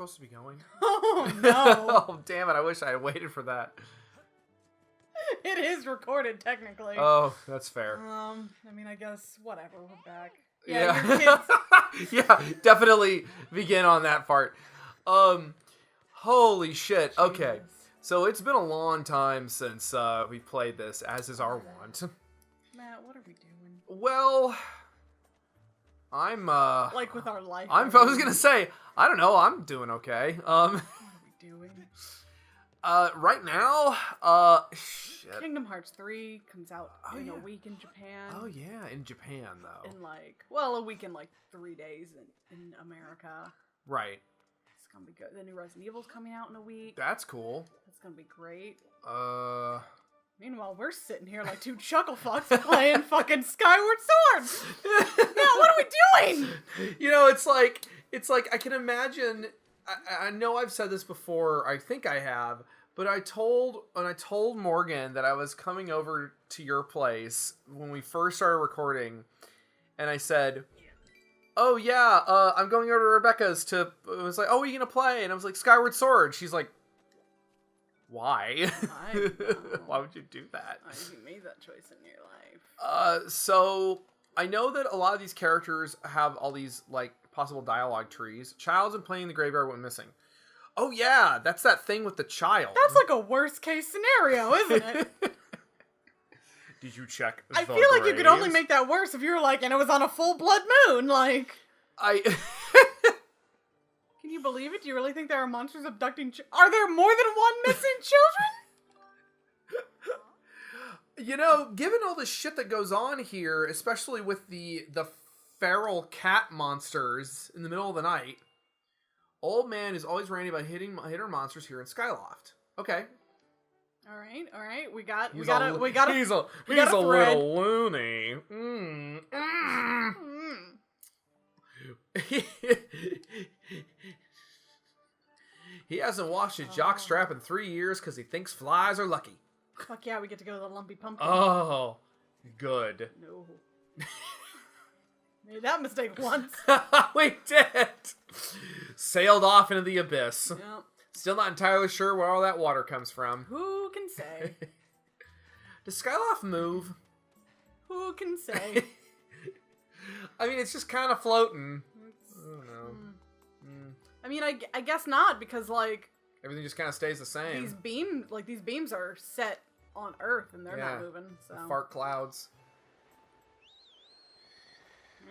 supposed to be going? Oh, no. Oh, damn it. I wish I had waited for that. It is recorded, technically. Oh, that's fair. I mean, I guess, whatever, we're back. Yeah. Your kids... Yeah, definitely begin on that part. Holy shit. Jesus. Okay. So it's been a long time since we played this, as is our want. Matt, what are we doing? Well, I'm Like with our life. I was gonna say, I don't know, I'm doing okay. What are we doing? Right now, shit. Kingdom Hearts 3 comes out in a week in Japan. Oh yeah, in Japan though. In like, well, a week in like 3 days in America. Right. It's gonna be good. The new Resident Evil's coming out in a week. That's cool. It's gonna be great. Meanwhile, we're sitting here like two chuckle fucks playing fucking Skyward Sword. Now, what are we doing? You know, it's like I can imagine. I know I've said this before. I think I have, but I told Morgan that I was coming over to your place when we first started recording, and I said, "Oh yeah, I'm going over to Rebekah's to." It was like, "Oh, are you gonna play?" And I was like, "Skyward Sword." She's like, "Why? Why would you do that?" You made that choice in your life. So I know that a lot of these characters have all these like possible dialogue trees. Child's been playing the graveyard went missing. Oh yeah, that's that thing with the child. That's like a worst case scenario, isn't it? Did you check I feel like you could only make that worse if you were like, and it was on a full blood moon, like... Can you believe it? Do you really think there are monsters abducting Are there more than one missing children? You know, given all the shit that goes on here, especially with the feral cat monsters in the middle of the night, old man is always ranting about hitting monsters here in Skyloft. Okay. All right. We got he's a a thread. little loony. He hasn't washed his jockstrap in 3 years because he thinks flies are lucky. Fuck yeah, we get to go to the Lumpy Pumpkin. Oh, good. No. Made that mistake once. We did. Sailed off into the abyss. Yep. Still not entirely sure where all that water comes from. Who can say? Does Skyloft move? Who can say? I mean, it's just kind of floating. I don't know. I mean, I guess not, because like everything just kind of stays the same. These beams are set on Earth, and they're not moving. So the fart clouds.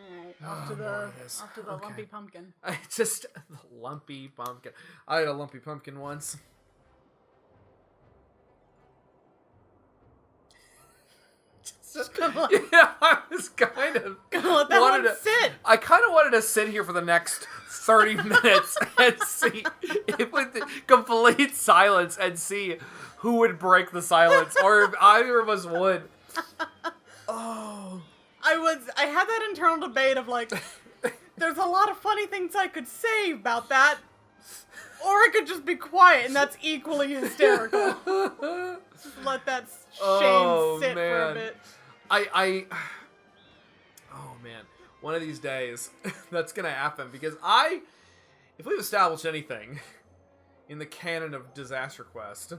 Alright, off to the okay. Lumpy Pumpkin. The Lumpy Pumpkin. I had a Lumpy Pumpkin once. Just kind of like, yeah, I was kind of let that one sit. I kind of wanted to sit here for the next 30 minutes and see if with complete silence and see who would break the silence or if either of us would. Oh. I had that internal debate of like, there's a lot of funny things I could say about that, or I could just be quiet, and that's equally hysterical. Just let that shame sit for a bit. Oh man, one of these days that's gonna happen because if we've established anything in the canon of Disaster Quest,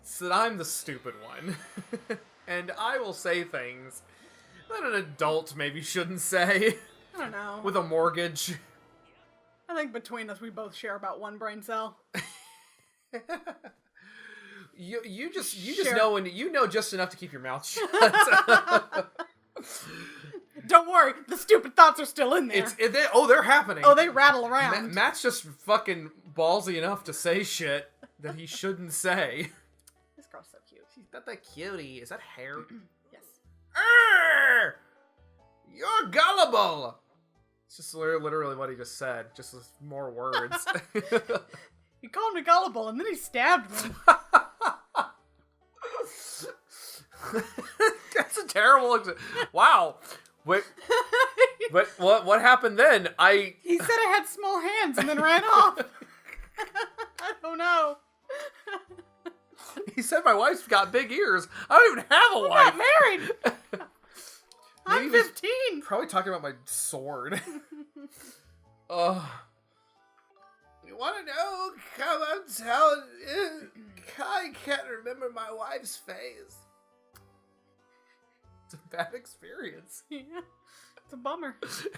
it's that I'm the stupid one, and I will say things that an adult maybe shouldn't say. I don't know. With a mortgage. I think between us we both share about one brain cell. You just know when you know just enough to keep your mouth shut. Don't worry, the stupid thoughts are still in there. They're happening. Oh, they rattle around. Matt's just fucking ballsy enough to say shit that he shouldn't say. This girl's so cute. She's not that cutie. Is that hair? Yes. You're gullible. It's just literally what he just said, just with more words. He called me gullible, and then he stabbed me. That's a terrible. Wow. Wait. But what happened then? He said I had small hands, and then ran off. I don't know. He said my wife's got big ears. I don't even have a wife. I'm not married. I'm 15. Probably talking about my sword. Oh. You want to know? Come on, tell. I can't remember my wife's face. It's a bad experience. Yeah, it's a bummer.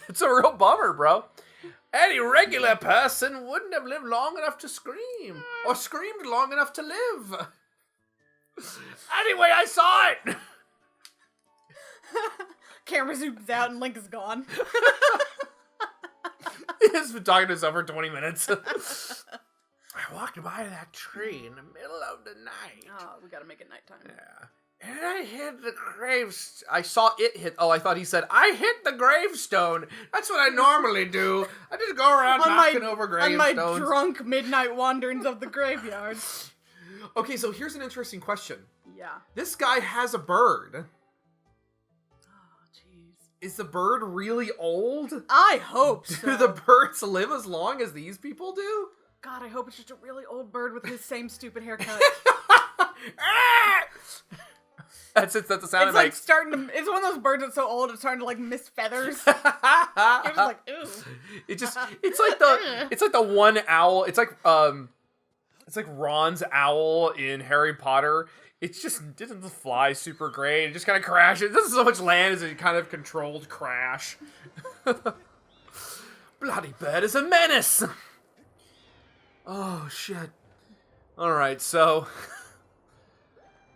It's a real bummer, bro. Any regular person wouldn't have lived long enough to scream, or screamed long enough to live. Anyway, I saw it. Camera zooms out and Link is gone. He's been talking to us over 20 minutes. I walked by that tree in the middle of the night. Oh, we gotta make it nighttime. Yeah. And I hit the I saw it hit. Oh, I thought he said, I hit the gravestone. That's what I normally do. I just go around knocking over gravestones. On my drunk midnight wanderings of the graveyard. Okay, so here's an interesting question. Yeah. This guy has a bird. Oh, jeez. Is the bird really old? I hope so. Do the birds live as long as these people do? God, I hope it's just a really old bird with his same stupid haircut. That's the sound it's it like makes. it's one of those birds that's so old it's starting to like miss feathers. You're just like, ooh. It's like the one owl. It's like Ron's owl in Harry Potter. It doesn't fly super great. It just kind of crashes. It doesn't so much land as a kind of controlled crash. Bloody bird is a menace. Oh shit. All right, so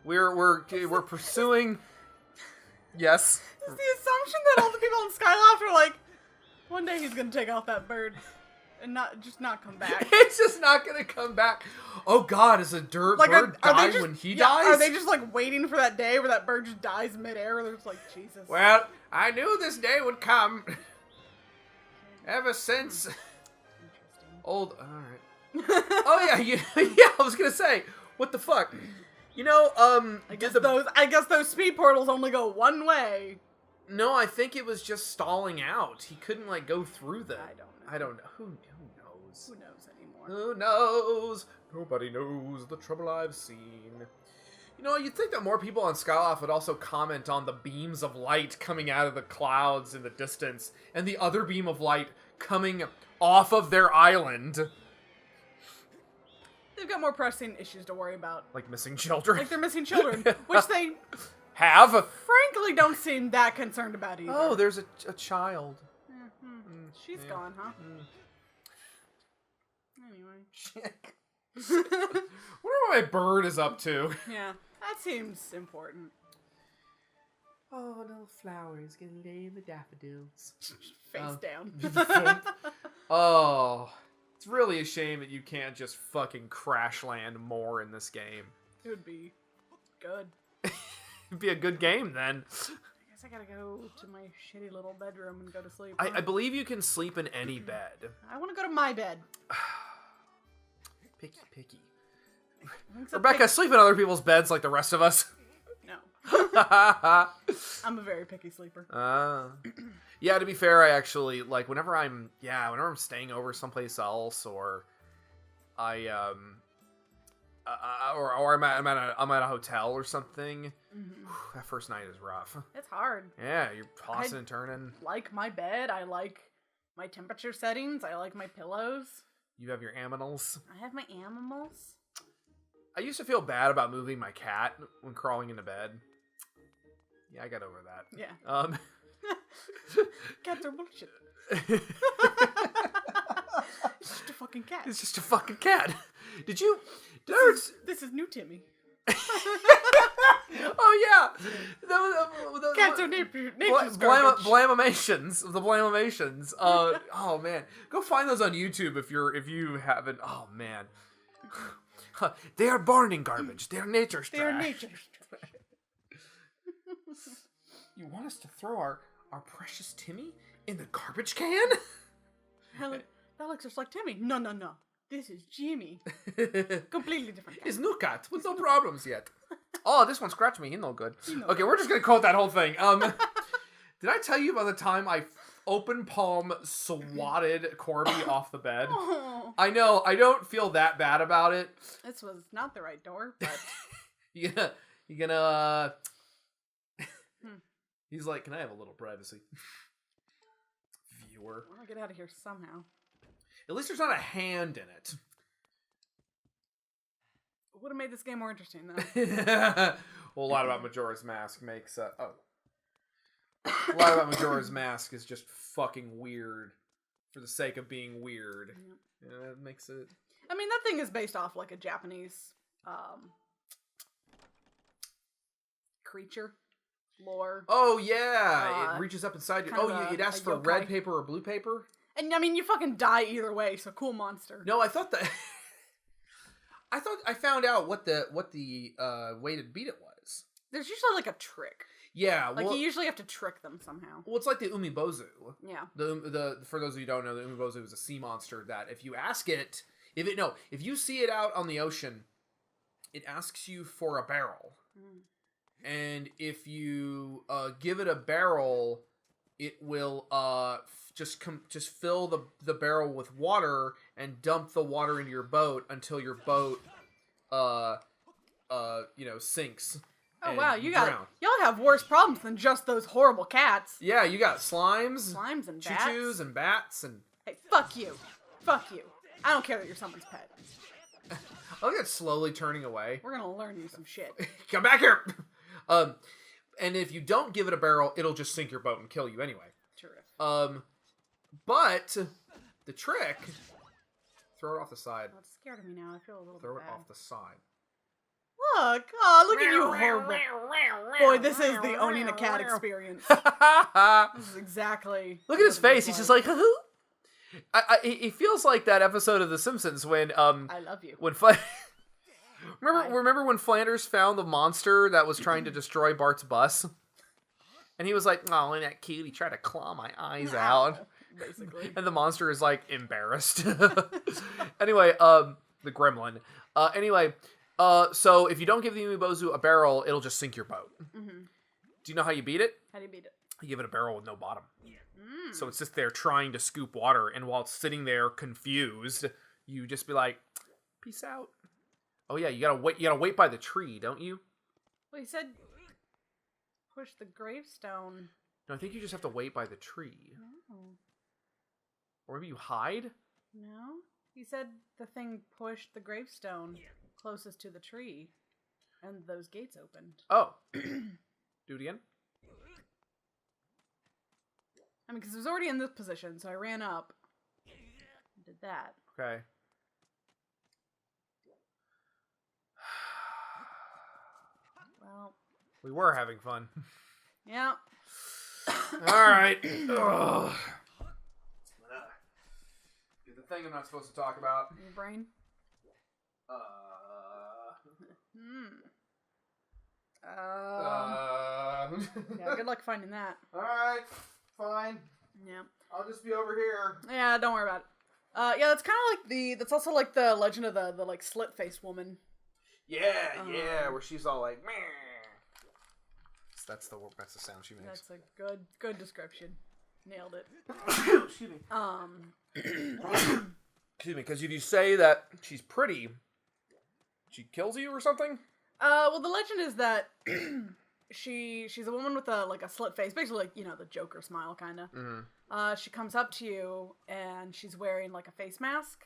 we're pursuing. Yes. It's the assumption that all the people in Skyloft are like, one day he's gonna take out that bird and not come back. It's just not gonna come back. Oh God, is a bird die when he dies? Are they just like waiting for that day where that bird just dies midair? They're just like, Jesus. Well, I knew this day would come. Ever since. Old. All right. Oh yeah, yeah. I was gonna say, what the fuck? You know, I guess those speed portals only go one way. No, I think it was just stalling out. He couldn't like go through them. I don't know. Who knows? Who knows anymore? Who knows? Nobody knows the trouble I've seen. You know, you'd think that more people on Skyloft would also comment on the beams of light coming out of the clouds in the distance, and the other beam of light coming off of their island. They've got more pressing issues to worry about. Like missing children. Like they're missing children, which they have. Frankly, don't seem that concerned about either. Oh, there's a child. Mm-hmm. She's gone, huh? Anyway. Wonder what my bird is up to. Yeah, that seems important. Oh, little flowers gonna lay in the daffodils. Face down. Oh, it's really a shame that you can't just fucking crash land more in this game. It would be good. It'd be a good game then. I guess I gotta go to my shitty little bedroom and go to sleep. I believe you can sleep in any bed. I want to go to my bed. Picky. Rebekah, sleep in other people's beds like the rest of us. No. I'm a very picky sleeper. Yeah, to be fair, I actually, like, whenever I'm staying over someplace else, or I'm at a hotel or something, that first night is rough. It's hard. Yeah, you're tossing and turning. I like my bed. I like my temperature settings. I like my pillows. You have your aminals. I have my animals. I used to feel bad about moving my cat when crawling into bed. Yeah, I got over that. Yeah. Cats are bullshit. It's just a fucking cat. It's just a fucking cat. This is new Timmy. Oh yeah, the cats are nature's blamamations. The blamamations. Oh man, go find those on YouTube if you haven't. Oh man, they are born in garbage. They are nature's trash. They are nature's trash. You want us to throw our precious Timmy in the garbage can? Helen, that looks just like Timmy. No. This is Jimmy. Completely different cat. His new cat with no problems yet. Oh, this one scratched me. He no good. Okay, we're just gonna quote that whole thing. Did I tell you by the time I open palm swatted Corby off the bed? Oh. I know. I don't feel that bad about it. This was not the right door, but you gonna. He's like, can I have a little privacy? Viewer. I want to get out of here somehow. At least there's not a hand in it. Would have made this game more interesting, though. Well, a lot about Majora's Mask makes... A lot about Majora's Mask is just fucking weird for the sake of being weird. Yep. Yeah, it makes it... I mean, that thing is based off, like, a Japanese creature lore. Oh, yeah! It reaches up inside you. Oh, it asks for red paper or blue paper? And, I mean, you fucking die either way, so cool monster. No, I thought that... I found out what the way to beat it was. There's usually, like, a trick. Yeah, like you usually have to trick them somehow. Well, it's like the Umibozu. Yeah. The for those of you who don't know, the Umibozu is a sea monster that if you ask it, if you see it out on the ocean, it asks you for a barrel, and if you give it a barrel, it will just fill the barrel with water and dump the water into your boat until your boat sinks. Oh wow, y'all have worse problems than just those horrible cats. Yeah, you got slimes and bats. Choo-choos and bats and... Hey, fuck you. Fuck you. I don't care that you're someone's pet. I look at slowly turning away. We're gonna learn you some shit. Come back here! And if you don't give it a barrel, it'll just sink your boat and kill you anyway. Terrific. But the trick... Throw it off the side. Oh, it's scared of me now. I feel a little bit Throw it bad. off the side. Look at you, horrible. Boy, this is the owning a cat experience. This is exactly... Look at his face. He's just like, he feels like that episode of The Simpsons when... I love you. When remember when Flanders found the monster that was trying to destroy Bart's bus? And he was like, oh, isn't that cute? He tried to claw my eyes out. Basically. And the monster is like embarrassed. Anyway, the gremlin. So if you don't give the Umibozu a barrel, it'll just sink your boat. Mm-hmm. Do you know how you beat it? How do you beat it? You give it a barrel with no bottom. So it's just there trying to scoop water, and while it's sitting there confused, you just be like, peace out. Oh yeah, you gotta wait by the tree, don't you? Well, you said push the gravestone. No, I think you just have to wait by the tree. Oh. Or maybe you hide? No. He said the thing pushed the gravestone closest to the tree, and those gates opened. Oh. Do it again? I mean, because it was already in this position, so I ran up and did that. Okay. Well. We were having fun. Yeah. Alright. Do the thing I'm not supposed to talk about. Your brain? Yeah, good luck finding that. Alright, fine. Yeah. I'll just be over here. Yeah, don't worry about it. Yeah, that's kind of like that's also like the legend of the like slit-faced woman. Yeah, where she's all like, meh. That's the sound she makes. That's a good description. Nailed it. Excuse me. Excuse me, because if you say that she's pretty, she kills you or something? Well, the legend is that she's a woman with a slit face, basically like, the Joker smile kind of. Mm-hmm. She comes up to you and she's wearing like a face mask.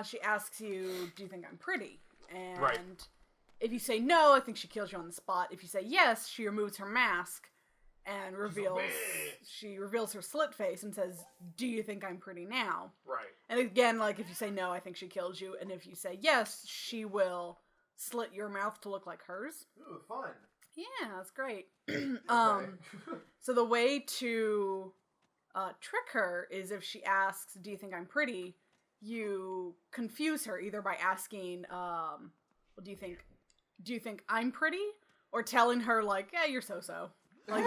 She asks you, "Do you think I'm pretty?" And right. If you say no, I think she kills you on the spot. If you say yes, she removes her mask and reveals her slit face and says, "Do you think I'm pretty now?" Right. And again, like if you say no, I think she kills you, and if you say yes, she will slit your mouth to look like hers. Ooh, fun. Yeah, that's great. Okay. So the way to trick her is if she asks, "Do you think I'm pretty?" You confuse her either by asking, well, do you think I'm pretty? Or telling her like, "Yeah, you're so-so." Like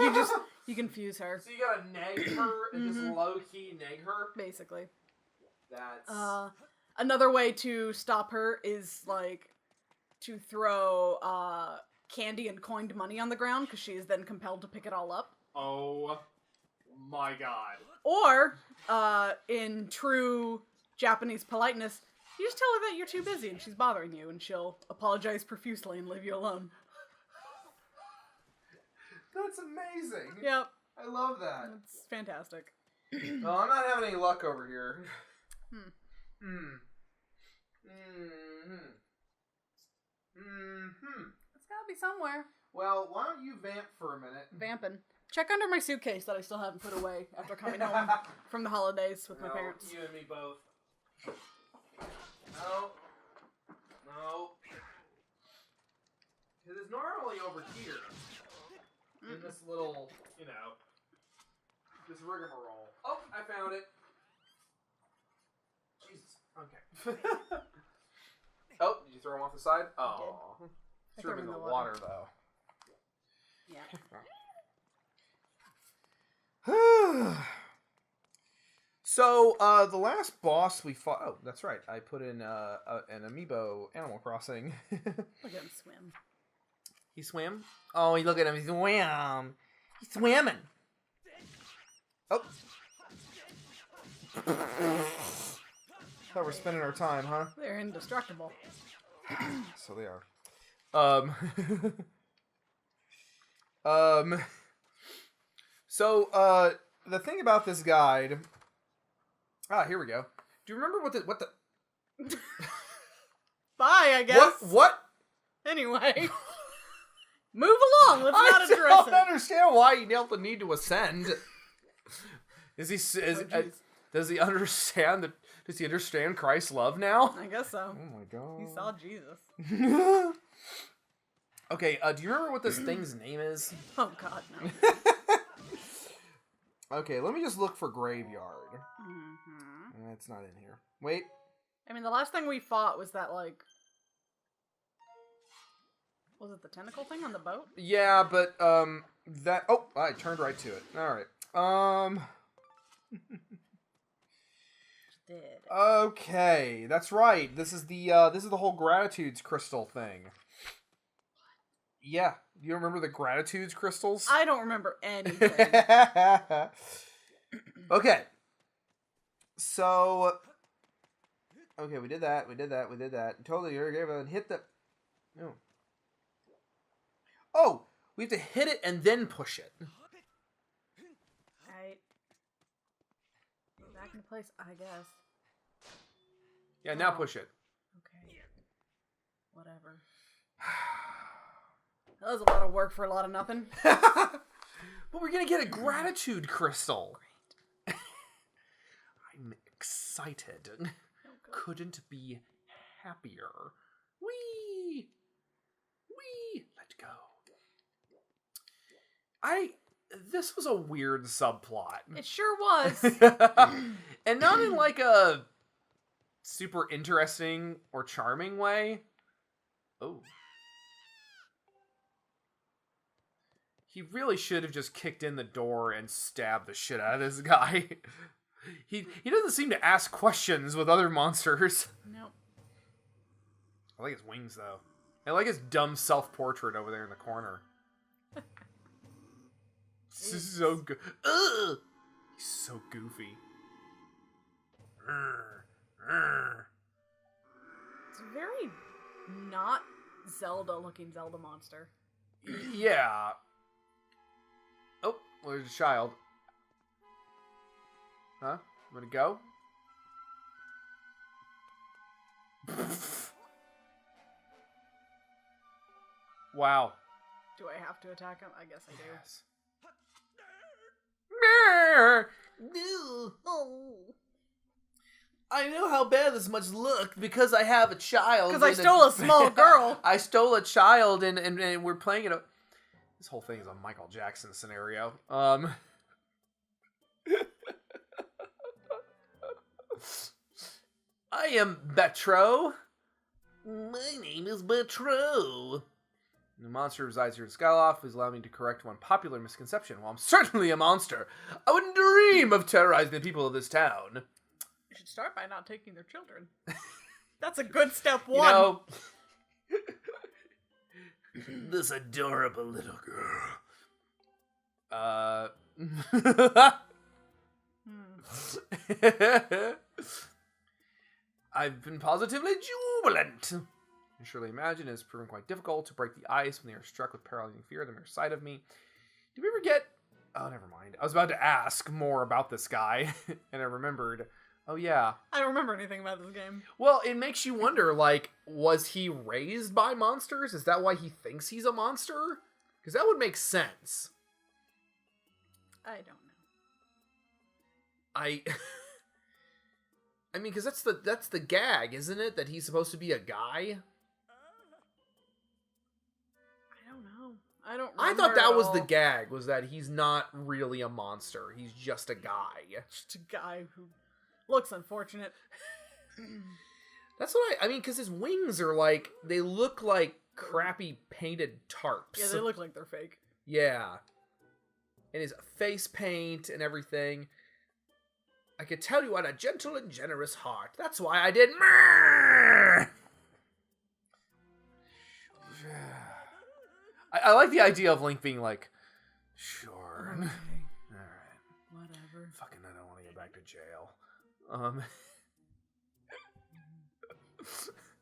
you confuse her. So you gotta nag her and just low-key nag her? Basically. That's... Another way to stop her is like to throw candy and coined money on the ground, because she is then compelled to pick it all up. Oh my god. Or, in true Japanese politeness, you just tell her that you're too busy and she's bothering you, and she'll apologize profusely and leave you alone. That's amazing. Yep. I love that. It's fantastic. Well, I'm not having any luck over here. It's gotta be somewhere. Well, why don't you vamp for a minute? Vamping. Check under my suitcase that I still haven't put away after coming home from the holidays with my parents. You and me both. No. It is normally over here. In this little, this rigmarole. Oh, I found it. Jesus. Okay. Oh, did you throw him off the side? Oh. Threw him in the water, though. Yeah. So, the last boss we fought... Oh, that's right. I put in an amiibo Animal Crossing. Look at him swim. He swam? Oh, look at him. He swam. He's swimming. Oh. Thought we're spending our time, huh? They're indestructible. So they are. So, the thing about this guide... here we go. Do you remember what the... Bye, I guess. What? Anyway. Move along. Let's not address it. I don't understand why he felt the need to ascend. Does he understand that? Does he understand Christ's love now? I guess so. Oh my god. He saw Jesus. Okay, do you remember what this thing's name is? Oh god, no. Okay, let me just look for graveyard. Mm-hmm. It's not in here. Wait. I mean, the last thing we fought was that, like... Was it the tentacle thing on the boat? Yeah, but, that... Oh, I turned right to it. Alright. Did. Okay, that's right. This is the whole gratitudes crystal thing. Yeah. Do you remember the gratitudes crystals? I don't remember anything. Okay. So... Okay, we did that. Totally, you're gonna hit the... No. Oh! We have to hit it and then push it. Right. Back into place, I guess. Yeah, now push it. Okay. Whatever. That was a lot of work for a lot of nothing. But we're gonna get a gratitude crystal. Great. I'm excited. Oh, couldn't be happier. Whee! Let go. This was a weird subplot. It sure was. And not in like a super interesting or charming way. Oh. He really should have just kicked in the door and stabbed the shit out of this guy. He doesn't seem to ask questions with other monsters. Nope. I like his wings, though. I like his dumb self-portrait over there in the corner. This is so good. Ugh! He's so goofy. It's a very not Zelda-looking Zelda monster. Yeah. Oh, well, there's a child. Huh? I'm gonna go? Wow. Do I have to attack him? I guess I do. Yes. I know how bad this must look because I have a child. Because I stole a small girl. I stole a child and we're playing it. This whole thing is a Michael Jackson scenario. I am Betro. My name is Betro. The monster resides here in Skyloft. Please allow me to correct one popular misconception. While I'm certainly a monster, I wouldn't dream of terrorizing the people of this town. You should start by not taking their children. That's a good step one. You know, this adorable little girl. I've been positively jubilant. You surely imagine it has proven quite difficult to break the ice when they are struck with paralyzing fear at the mere sight of me. Did we ever get... Oh, never mind. I was about to ask more about this guy, and I remembered. Oh, yeah. I don't remember anything about this game. Well, it makes you wonder, like, was he raised by monsters? Is that why he thinks he's a monster? Because that would make sense. I don't know. I mean, because that's the gag, isn't it? That he's supposed to be a guy? I don't know. I don't I remember thought that at was all. the gag, was that he's not really a monster. He's just a guy. Just a guy who looks unfortunate. That's what I mean, because his wings are like, they look like crappy painted tarps. Yeah, they look like they're fake. Yeah. And his face paint and everything. I could tell you had a gentle and generous heart. That's why I did murr. I like the idea of Link being like, sure. Okay. Alright. Whatever. Fucking I don't want to get back to jail.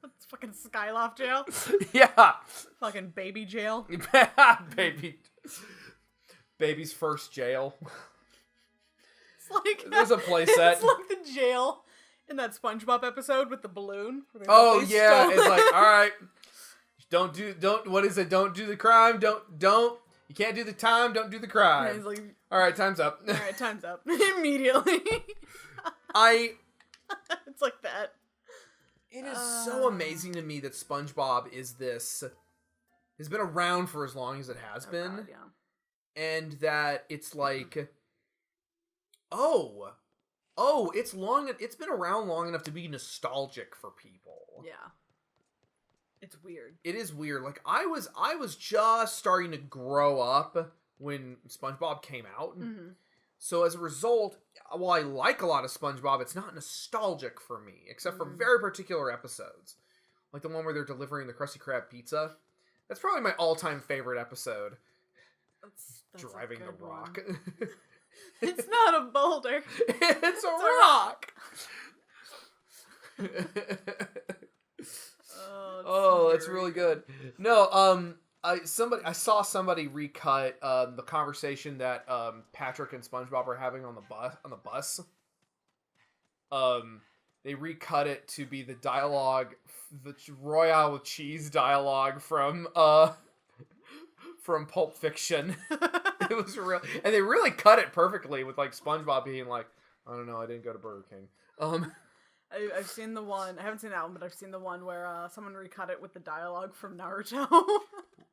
That's fucking Skyloft jail. Yeah. Fucking baby jail. Baby's first jail. It's like There's a playset. It's like the jail in that SpongeBob episode with the balloon. Oh yeah, it's like, all right, don't what is it? Don't do the crime. Don't. You can't do the time. Don't do the crime. And he's like, all right, time's up. all right, time's up immediately. It's like that. It is so amazing to me that SpongeBob has been around for as long as it has been. God, yeah. And that it's like, it's been around long enough to be nostalgic for people. Yeah. It's weird. It is weird. Like I was just starting to grow up when SpongeBob came out. Mm-hmm. So as a result, while I like a lot of SpongeBob, it's not nostalgic for me, except for very particular episodes. Like the one where they're delivering the Krusty Krab pizza. That's probably my all-time favorite episode. That's Driving the rock. It's not a boulder. It's a rock. Oh, that's really good. No, I saw somebody recut the conversation that Patrick and SpongeBob are having on the bus. They recut it to be the dialogue, the Royale with cheese dialogue from Pulp Fiction. It was real, and they really cut it perfectly with like SpongeBob being like, I don't know, I didn't go to Burger King. I've seen the one. I haven't seen that one, but I've seen the one where someone recut it with the dialogue from Naruto.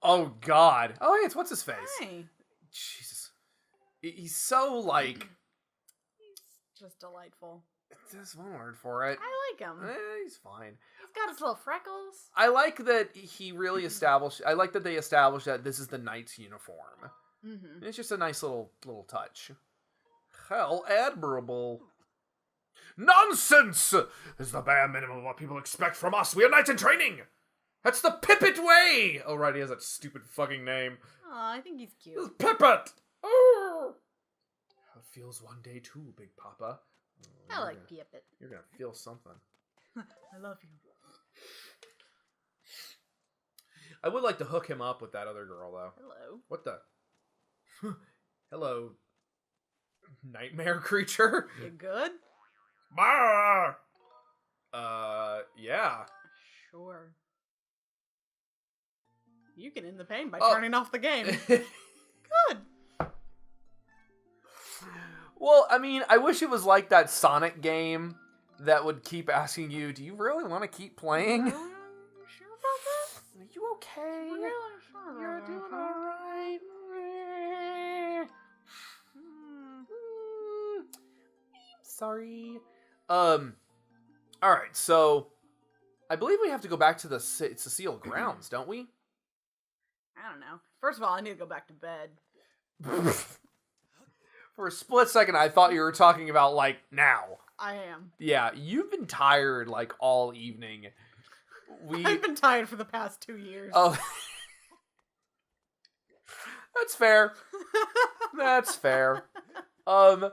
Oh God! Oh, hey, it's what's his face? Hi. Jesus, he's so like. He's just delightful. There's one word for it. I like him. He's fine. He's got his little freckles. I like that he really established. I like that they established that this is the knight's uniform. Mm-hmm. It's just a nice little touch. Hell, admirable. Nonsense! Is the bare minimum of what people expect from us. We are knights in training. That's the Pippet way. Oh right, he has that stupid fucking name. Aw, I think he's cute. It's Pippet. Oh. How it feels one day too, Big Papa. Oh, I like Pippet. You're gonna feel something. I love you. I would like to hook him up with that other girl, though. Hello. What the? Hello, nightmare creature. You good? Bah! Yeah. Sure. You can end the pain by Oh. turning off the game. Good. Well, I mean, I wish it was like that Sonic game that would keep asking you, do you really want to keep playing? Sure about this? Are you okay? Really sure. You're doing alright. Sorry. Alright, so I believe we have to go back to the Cecile grounds, don't we? I don't know. First of all, I need to go back to bed. For a split second, I thought you were talking about, like, now. I am. Yeah, you've been tired, like, all evening. I've been tired for the past 2 years. Oh. That's fair. That's fair. I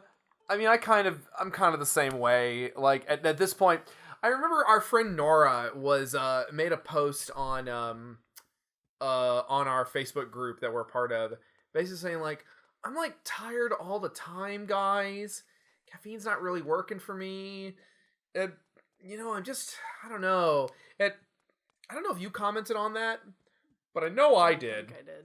mean, I'm kind of the same way. Like, at this point, I remember our friend Nora was, made a post on our Facebook group that we're part of, basically saying, like, I'm, like, tired all the time, guys. caffeine's not really working for me. I'm just, I don't know. I don't know if you commented on that, but I know I did. I did.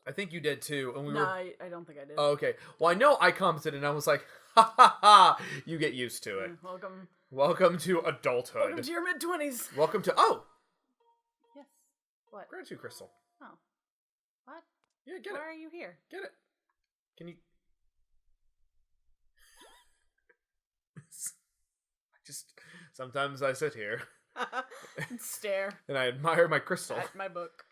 I think you did too. And I don't think I did. Oh, okay. Well, I know I commented and I was like, ha ha ha, you get used to it. Welcome to adulthood. Welcome to your mid-20s. Welcome to, Yes. What? gratitude crystal. Oh. What? Yeah, get it. Why are you here? Get it. Can you? Sometimes I sit here. And stare. And I admire my crystal. At my book.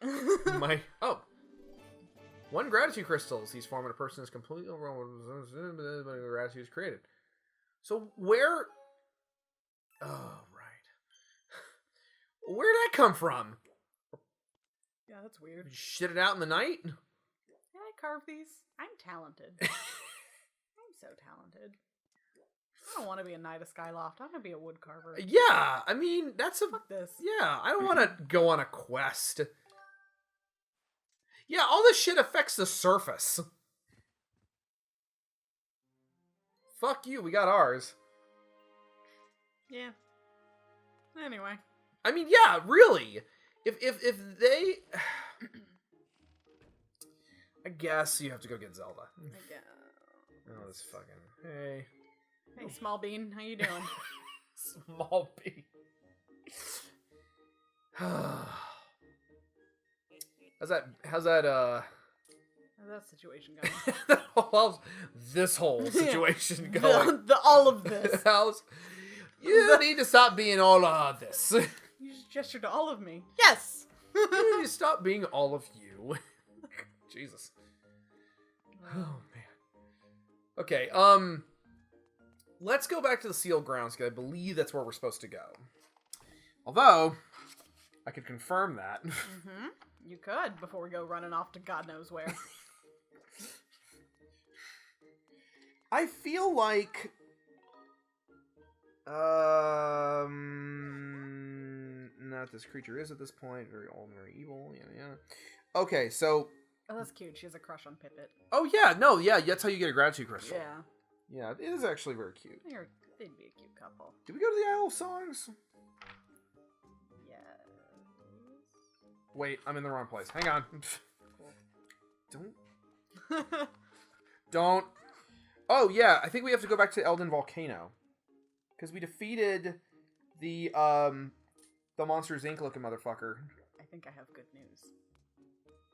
One gratitude crystal. These form when a person is completely overwhelmed when gratitude is created. So where? Oh, right. Where did that come from? Yeah, that's weird. You shit it out in the night? Can I carve these? I'm talented. I'm so talented. I don't want to be a knight of Skyloft. I want to be a wood carver. Yeah, I mean, that's a... Fuck this. Yeah, I don't want to go on a quest. Yeah, all this shit affects the surface. Fuck you, we got ours. Yeah. Anyway. I mean, yeah, really. If they... I guess you have to go get Zelda. Oh, this fucking... Hey, Small Bean, how you doing? Small Bean. How's that situation going? How's this whole situation going? All of this. You need to stop being all of this. You just gestured to all of me. Yes! You need to stop being all of you. Jesus. Oh, man. Okay, let's go back to the sealed grounds, because I believe that's where we're supposed to go. Although, I could confirm that. Mm-hmm. You could, before we go running off to God knows where. I feel like... not this creature is at this point. Very old and very evil. Yeah. Okay, so... Oh, that's cute. She has a crush on Pippet. Oh, yeah. No, yeah. That's how you get a gratitude crystal. Yeah. Yeah, it is actually very cute. They'd be a cute couple. Did we go to the Isle of Songs? Yes. Wait, I'm in the wrong place. Hang on. Cool. Don't. Oh, yeah. I think we have to go back to Elden Volcano. Because we defeated the Monsters Inc. looking motherfucker. I think I have good news.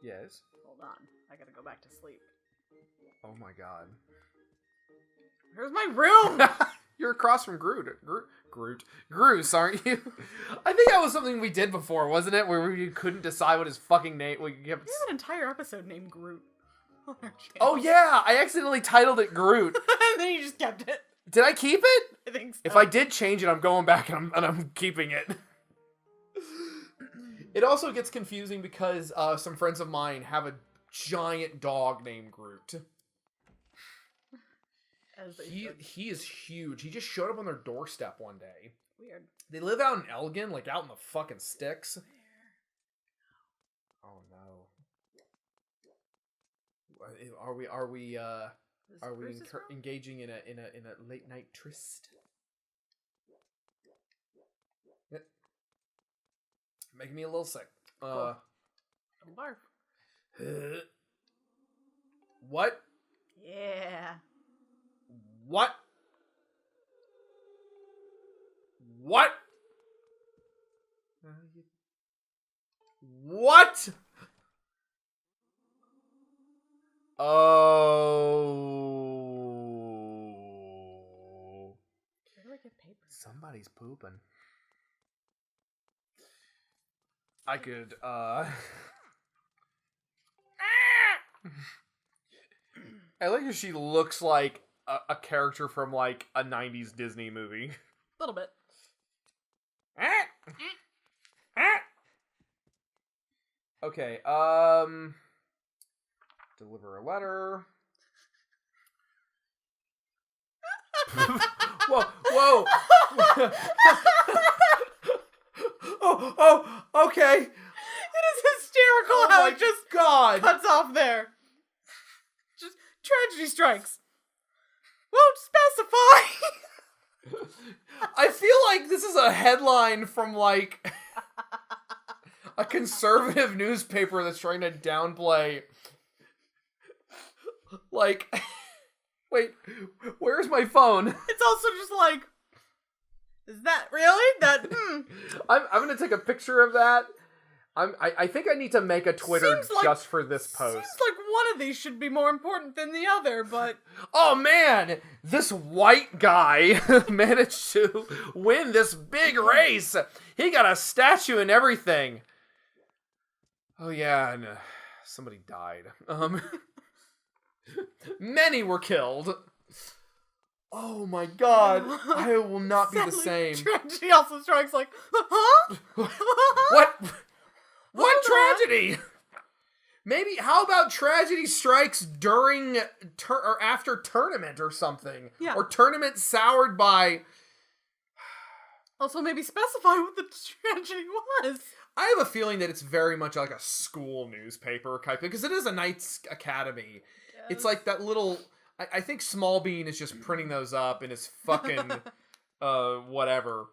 Yes? Hold on. I gotta go back to sleep. Oh my god. Where's my room? You're across from Groot, aren't you? I think that was something we did before, wasn't it? Where we couldn't decide what his fucking name... We have an entire episode named Groot. Oh yeah! I accidentally titled it Groot. And then you just kept it. Did I keep it? I think so. If I did change it, I'm going back and I'm keeping it. It also gets confusing because some friends of mine have a giant dog named Groot. He is huge. He just showed up on their doorstep one day. Weird. They live out in Elgin, like out in the fucking sticks. Oh no. Are we engaging in a late night tryst? Yep. Making me a little sick. Cool. Barf. What? Yeah. What? What? What? Oh. Where do I get paper? Somebody's pooping. I could, I like how she looks like a character from, like, a 90s Disney movie. A little bit. Okay, deliver a letter. Whoa. Oh, okay. It is hysterical how it just cuts off there. Just tragedy strikes. Won't specify. I feel like this is a headline from, like, a conservative newspaper that's trying to downplay, like, wait, where's my phone? It's also just like, is that really? I'm gonna take a picture of that. I think I need to make a Twitter Seems just for this post. Seems like one of these should be more important than the other, but... Oh man, this white guy managed to win this big race. He got a statue and everything. Oh yeah, and somebody died. Many were killed. Oh my god, I will not be the same. Tragedy also strikes like, huh? What tragedy? Maybe, how about tragedy strikes during or after tournament or something? Yeah. Or tournament soured by... Also, maybe specify what the tragedy was. I have a feeling that it's very much like a school newspaper type, because it is a Knights Academy. Yes. It's like that little... I think Small Bean is just printing those up in his fucking... whatever.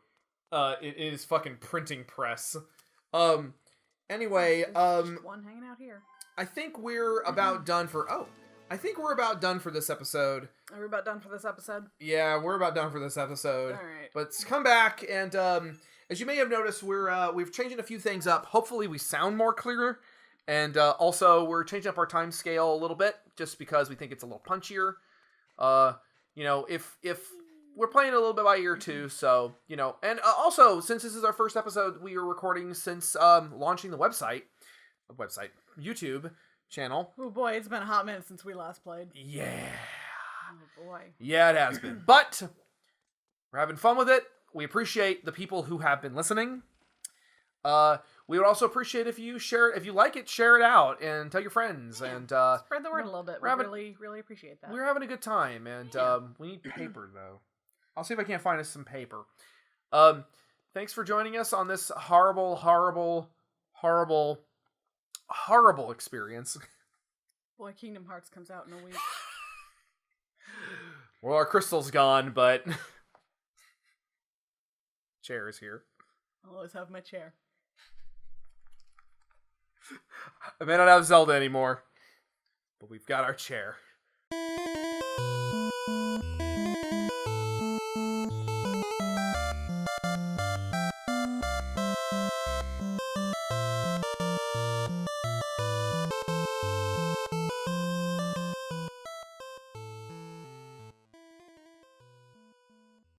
It is fucking printing press. Anyway, one hanging out here. I think we're about done for... I think we're about done for this episode. Are we about done for this episode? Yeah, we're about done for this episode. All right. But come back, and as you may have noticed, we've changing a few things up. Hopefully we sound more clear. And also, we're changing up our time scale a little bit, just because we think it's a little punchier. You know, if we're playing a little bit by ear too, so, you know. And also, since this is our first episode, we are recording since launching the YouTube channel. Oh boy, it's been a hot minute since we last played. Yeah. Oh boy. Yeah, it has been. But we're having fun with it. We appreciate the people who have been listening. We would also appreciate if you share it. If you like it, share it out and tell your friends. Yeah. And spread the word a little bit. We really appreciate that. We're having a good time, and we need paper though. I'll see if I can't find us some paper. Thanks for joining us on this horrible experience. Boy, Kingdom Hearts comes out in a week. Well, our crystal's gone, but chair is here. I'll always have my chair. I may not have Zelda anymore, but we've got our chair.